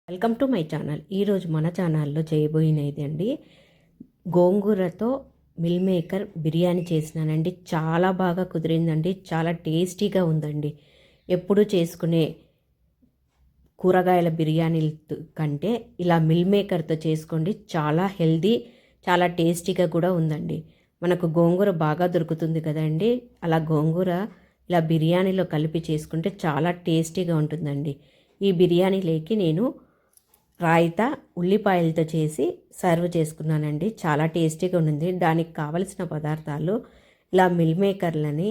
Welcome to my channel. ఈరోజు మన ఛానల్లో చేయబోయినది అండి గోంగూరతో మిల్ మేకర్ బిర్యానీ చేసినానండి. చాలా బాగా కుదిరిందండి, చాలా టేస్టీగా ఉందండి. ఎప్పుడు చేసుకునే కూరగాయల బిర్యానీల కంటే ఇలా మిల్ మేకర్తో చేసుకోండి. చాలా హెల్దీ, చాలా టేస్టీగా కూడా ఉందండి. మనకు గోంగూర బాగా దొరుకుతుంది కదండి, అలా గోంగూర ఇలా బిర్యానీలో కలిపి చేసుకుంటే చాలా టేస్టీగా ఉంటుందండి. ఈ బిర్యానీలోకి నేను రాయితా ఉల్లిపాయలతో చేసి సర్వ్ చేసుకున్నానండి. చాలా టేస్టీగా ఉంది. దానికి కావలసిన పదార్థాలు ఇలా మిల్ మేకర్లని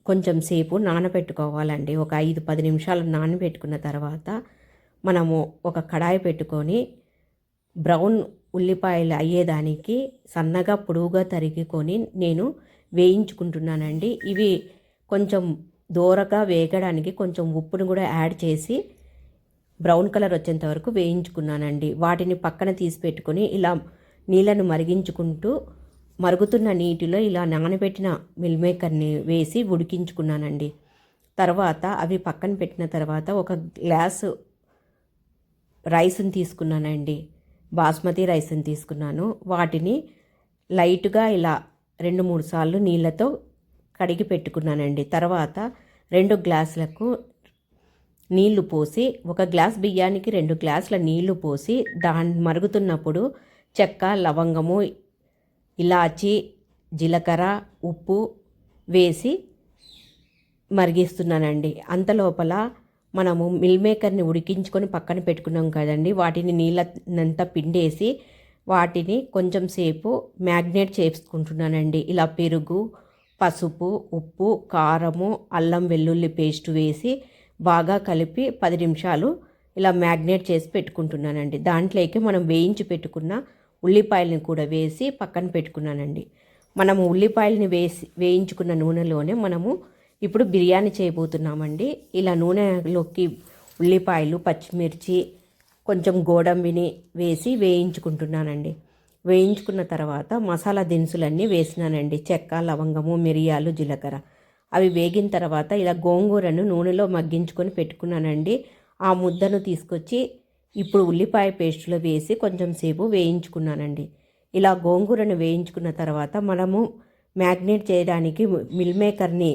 కొంచెం సేపు నానబెట్టుకోవాలండి. ఒక 5-10 నిమిషాలు నానబెట్టుకున్న తర్వాత మనము ఒక కడాయి పెట్టుకొని బ్రౌన్ ఉల్లిపాయలు అయ్యేదానికి సన్నగా పొడువుగా తరిగికొని నేను వేయించుకుంటున్నానండి. ఇవి కొంచెం దూరగా వేగడానికి కొంచెం ఉప్పును కూడా యాడ్ చేసి బ్రౌన్ కలర్ వచ్చేంత వరకు వేయించుకున్నానండి. వాటిని పక్కన తీసి పెట్టుకొని ఇలా నీళ్ళను మరిగించుకుంటూ మరుగుతున్న నీటిలో ఇలా నానబెట్టిన మిల్ మేకర్ని వేసి ఉడికించుకున్నానండి. తర్వాత అవి పక్కన పెట్టిన తర్వాత ఒక గ్లాసు రైస్ని తీసుకున్నానండి. బాస్మతి రైస్ని తీసుకున్నాను. వాటిని లైట్గా ఇలా 2-3 సార్లు నీళ్ళతో కడిగి పెట్టుకున్నానండి. తర్వాత 2 గ్లాసులకు నీళ్లు పోసి, ఒక గ్లాస్ బియ్యానికి 2 గ్లాసుల నీళ్లు పోసి మరుగుతున్నప్పుడు చెక్క, లవంగము, ఇలాచి, జీలకర్ర, ఉప్పు వేసి మరిగిస్తున్నానండి. అంతలోపల మనము మిల్ మేకర్ని ఉడికించుకొని పక్కన పెట్టుకున్నాం కదండి, వాటిని నీళ్ళనంతా పిండేసి వాటిని కొంచెం సేపు మ్యాగ్నేట్ చేసుకుంటున్నానండి. ఇలా పెరుగు, పసుపు, ఉప్పు, కారము, అల్లం వెల్లుల్లి పేస్ట్ వేసి బాగా కలిపి 10 నిమిషాలు ఇలా మ్యాగ్నేట్ చేసి పెట్టుకుంటున్నానండి. దాంట్లోకి మనం వేయించి పెట్టుకున్న ఉల్లిపాయలను కూడా వేసి పక్కన పెట్టుకున్నానండి. మనము ఉల్లిపాయలని వేయించుకున్న నూనెలోనే మనము ఇప్పుడు బిర్యానీ చేయబోతున్నామండి. ఇలా నూనెలోకి ఉల్లిపాయలు, పచ్చిమిర్చి, కొంచెం గోడంబిని వేసి వేయించుకుంటున్నానండి. వేయించుకున్న తర్వాత మసాలా దినుసులన్నీ వేసినానండి. చెక్క, లవంగము, మిరియాలు, జీలకర్ర. అవి వేగిన తర్వాత ఇలా గోంగూరను నూనెలో మగ్గించుకొని పెట్టుకున్నానండి. ఆ ముద్దను తీసుకొచ్చి ఇప్పుడు ఉల్లిపాయ పేస్టులో వేసి కొంచెం సేపు వేయించుకున్నానండి. ఇలా గోంగూరను వేయించుకున్న తర్వాత మనము మ్యాగ్నేట్ చేయడానికి మిల్ మేకర్ని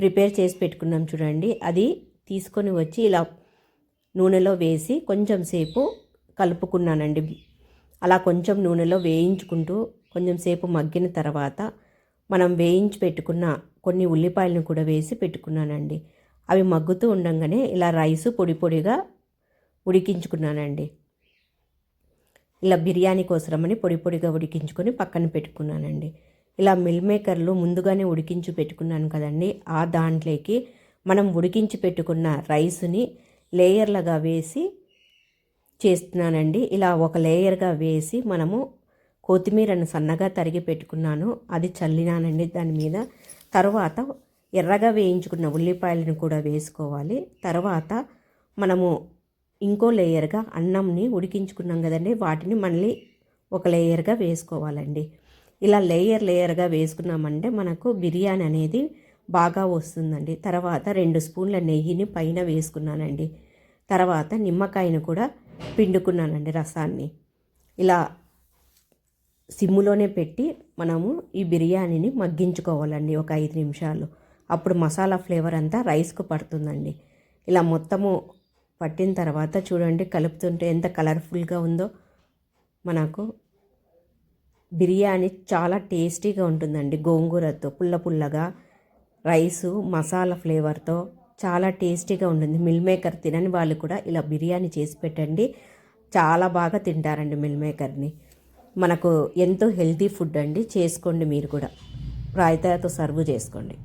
ప్రిపేర్ చేసి పెట్టుకున్నాం చూడండి, అది తీసుకొని వచ్చి ఇలా నూనెలో వేసి కొంచెం సేపు కలుపుకున్నానండి. అలా కొంచెం నూనెలో వేయించుకుంటూ కొంచెం సేపు మగ్గిన తర్వాత మనం వేయించి పెట్టుకున్న కొన్ని ఉల్లిపాయలను కూడా వేసి పెట్టుకున్నానండి. అవి మగ్గుతూ ఉండగానే ఇలా రైసు పొడి పొడిగా ఉడికించుకున్నానండి. ఇలా బిర్యానీ కోసమని పొడి పొడిగా ఉడికించుకొని పక్కన పెట్టుకున్నానండి. ఇలా మిల్ మేకర్లు ముందుగానే ఉడికించి పెట్టుకున్నాను కదండి, ఆ దాంట్లోకి మనం ఉడికించి పెట్టుకున్న రైసుని లేయర్లుగా వేసి చేస్తున్నానండి. ఇలా ఒక లేయర్గా వేసి మనము కొత్తిమీరను సన్నగా తరిగి పెట్టుకున్నాను, అది చల్లినానండి దాని మీద. తర్వాత ఎర్రగా వేయించుకున్న ఉల్లిపాయలను కూడా వేసుకోవాలి. తర్వాత మనము ఇంకో లేయర్గా అన్నంని ఉడికించుకున్నాం కదండి, వాటిని మళ్ళీ ఒక లేయర్గా వేసుకోవాలండి. ఇలా లేయర్గా వేసుకున్నామంటే మనకు బిర్యానీ అనేది బాగా వస్తుందండి. తర్వాత 2 స్పూన్ల నెయ్యిని పైన వేసుకున్నానండి. తర్వాత నిమ్మకాయను కూడా పిండుకున్నానండి, రసాన్ని. ఇలా సిమ్ములోనే పెట్టి మనము ఈ బిర్యానీని మగ్గించుకోవాలండి ఒక 5 నిమిషాలు. అప్పుడు మసాలా ఫ్లేవర్ అంతా రైస్కు పడుతుందండి. ఇలా మొత్తము పట్టిన తర్వాత చూడండి, కలుపుతుంటే ఎంత కలర్ఫుల్గా ఉందో. మనకు బిర్యానీ చాలా టేస్టీగా ఉంటుందండి. గోంగూరతో పుల్లగా రైసు మసాలా ఫ్లేవర్తో చాలా టేస్టీగా ఉంటుంది. మిల్ మేకర్ తినని వాళ్ళు కూడా ఇలా బిర్యానీ చేసి పెట్టండి, చాలా బాగా తింటారండి మిల్ మేకర్ని. మనకు ఎంతో హెల్తీ ఫుడ్ అండి. చేసుకోండి మీరు కూడా, రాయితాతో సర్వ్ చేసుకోండి.